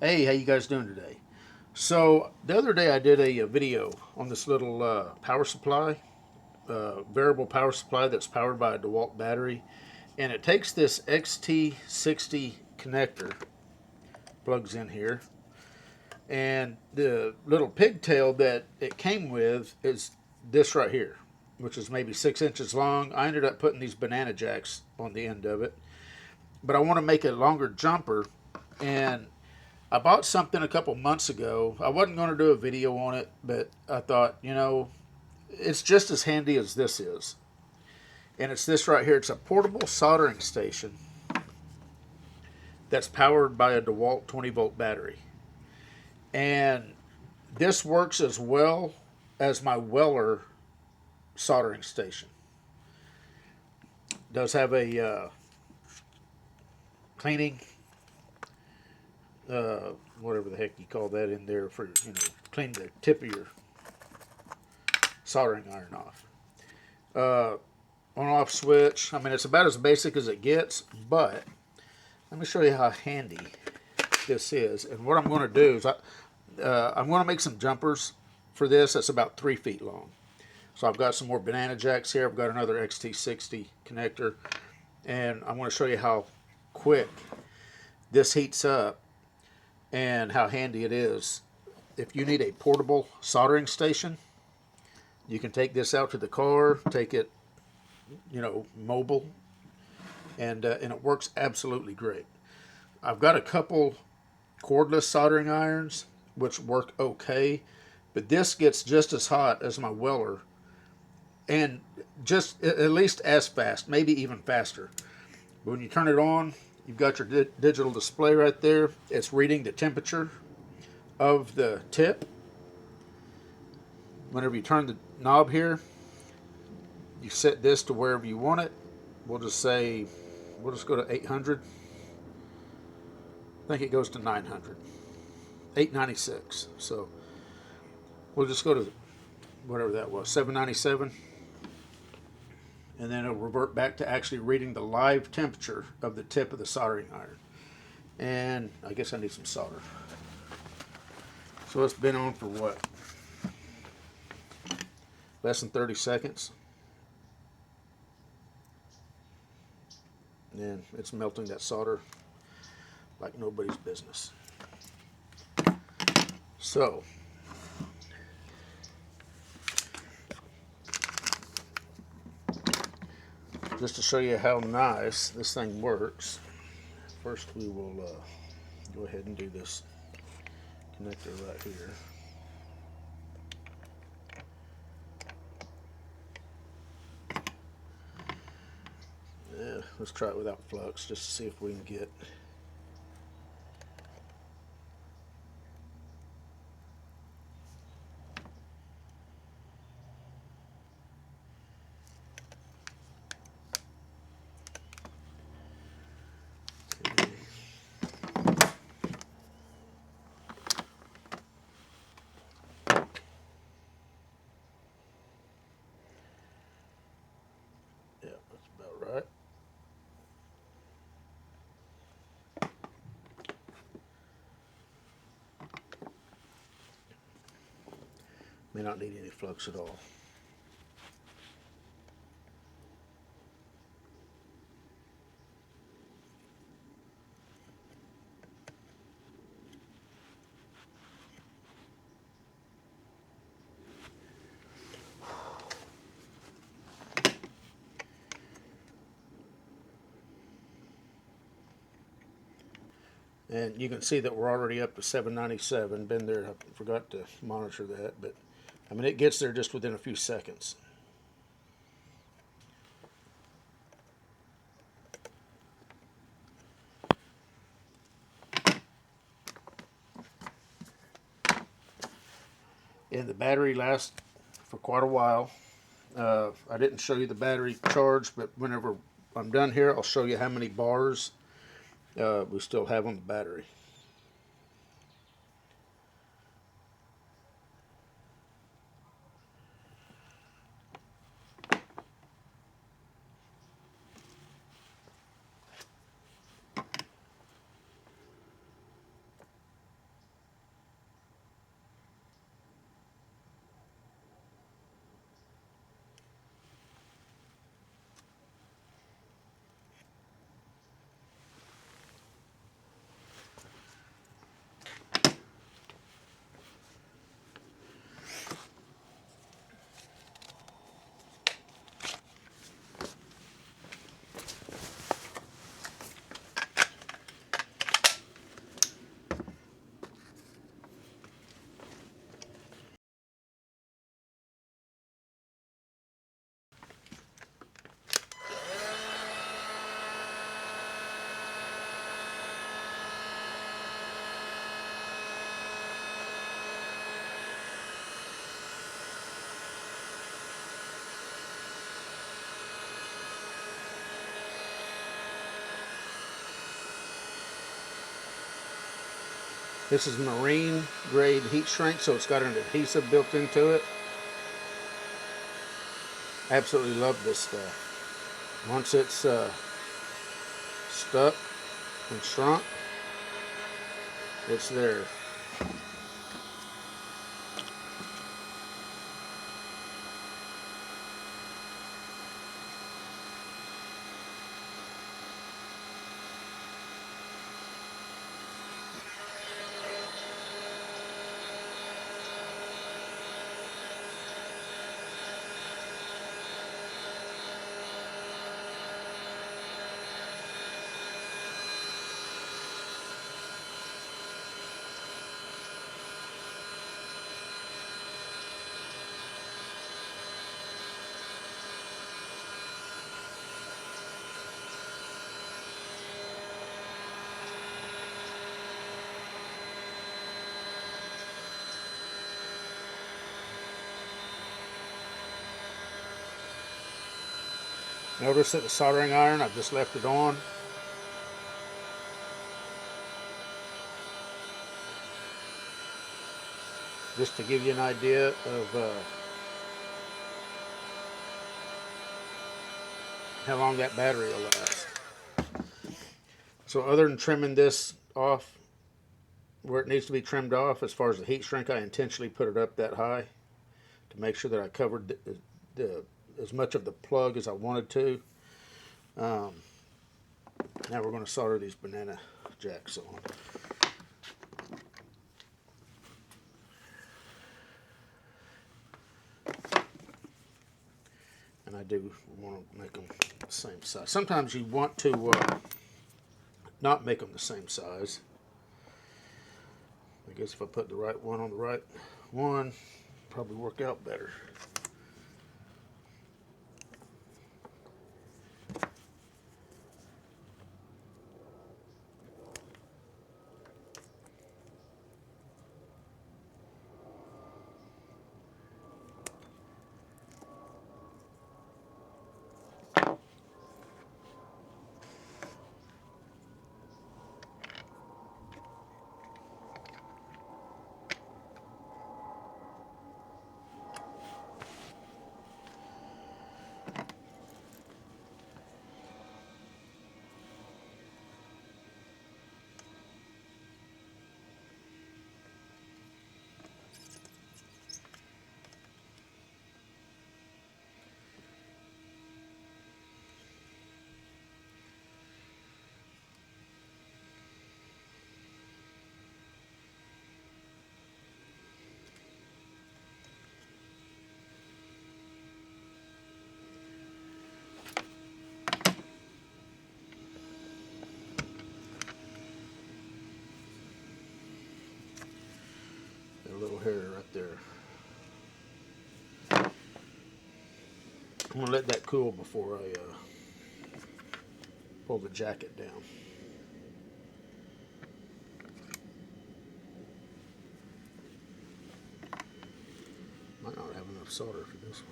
Hey, how you guys doing today? So the other day I did a video on this little power supply, variable power supply that's powered by a DeWalt battery, and it takes this XT60 connector, plugs in here, and the little pigtail that it came with is this right here, which is maybe 6 inches long. I ended up putting these banana jacks on the end of it, but I want to make a longer jumper, and I bought something a couple months ago. I wasn't going to do a video on it, but I thought, it's just as handy as this is. And it's this right here. It's a portable soldering station that's powered by a DeWalt 20-volt battery. And this works as well as my Weller soldering station. It does have a cleaning whatever the heck you call that in there for, clean the tip of your soldering iron off. On-off switch. I mean, it's about as basic as it gets, but let me show you how handy this is. And what I'm going to do is I'm going to make some jumpers for this. That's about 3 feet long. So I've got some more banana jacks here. I've got another XT60 connector, and I want to show you how quick this heats up and how handy it is. If you need a portable soldering station, you can take this out to the car, take it, mobile, and it works absolutely great. I've got a couple cordless soldering irons which work okay, but this gets just as hot as my Weller, and just at least as fast, maybe even faster. But when you turn it on, you've got your digital display right there. It's reading the temperature of the tip. Whenever you turn the knob here, you set this to wherever you want it. We'll just go to 800. I think it goes to 900. 896. So we'll just go to whatever that was, 797. And then it'll revert back to actually reading the live temperature of the tip of the soldering iron. And I guess I need some solder. So it's been on for what? Less than 30 seconds. And it's melting that solder like nobody's business. So just to show you how nice this thing works, first we will go ahead and do this connector right here. Let's try it without flux just to see if we can get yeah, that's about right. May not need any flux at all. And you can see that we're already up to 797. Been there, I forgot to monitor that, but I mean, it gets there just within a few seconds. And the battery lasts for quite a while. I didn't show you the battery charge, but whenever I'm done here, I'll show you how many bars we still have on the battery. This is marine grade heat shrink, so it's got an adhesive built into it. Absolutely love this stuff. Once it's stuck and shrunk, it's there. Notice that the soldering iron, I've just left it on. Just to give you an idea of how long that battery will last. So other than trimming this off where it needs to be trimmed off, as far as the heat shrink, I intentionally put it up that high to make sure that I covered as much of the plug as I wanted to. Now we're going to solder these banana jacks on. And I do want to make them the same size. Sometimes you want to not make them the same size. I guess if I put the right one on the right one, probably work out better. A little hair right there. I'm going to let that cool before I pull the jacket down. Might not have enough solder for this one.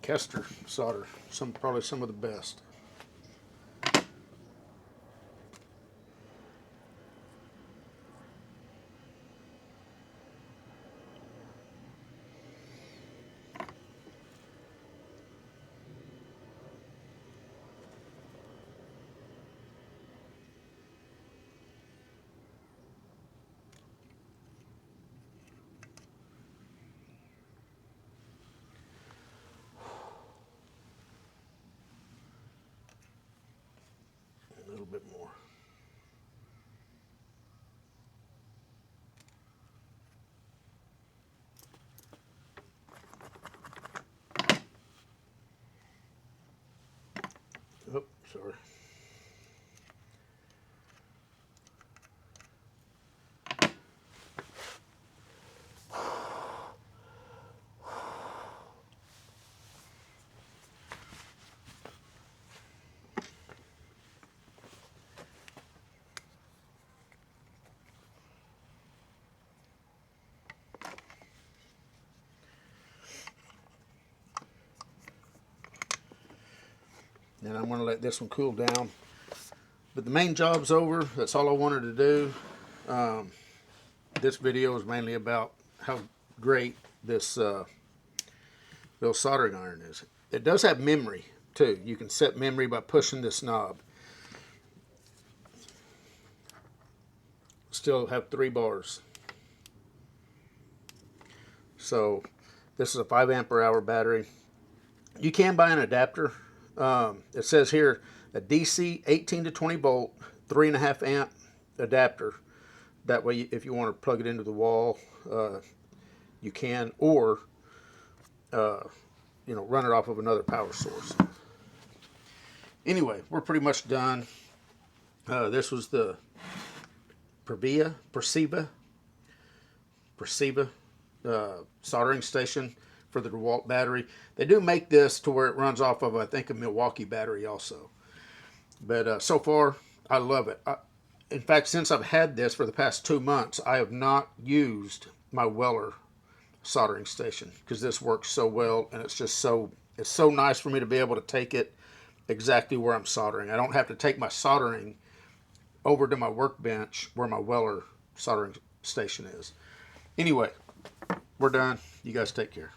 Kester solder, probably some of the best. A little bit more. Oh, sorry. And I'm going to let this one cool down. But the main job's over. That's all I wanted to do. This video is mainly about how great this little soldering iron is. It does have memory too. You can set memory by pushing this knob. Still have 3 bars. So this is a 5 ampere-hour battery. You can buy an adapter. It says here a DC 18 to 20 volt 3.5 amp adapter. That way, if you want to plug it into the wall, you can, or you know, run it off of another power source. Anyway, we're pretty much done. This was the Preciva soldering station for the DeWalt battery. They do make this to where it runs off of, I think, a Milwaukee battery also. But so far, I love it. In fact, since I've had this for the past 2 months, I have not used my Weller soldering station because this works so well, and it's so nice for me to be able to take it exactly where I'm soldering. I don't have to take my soldering over to my workbench where my Weller soldering station is. Anyway, we're done. You guys take care.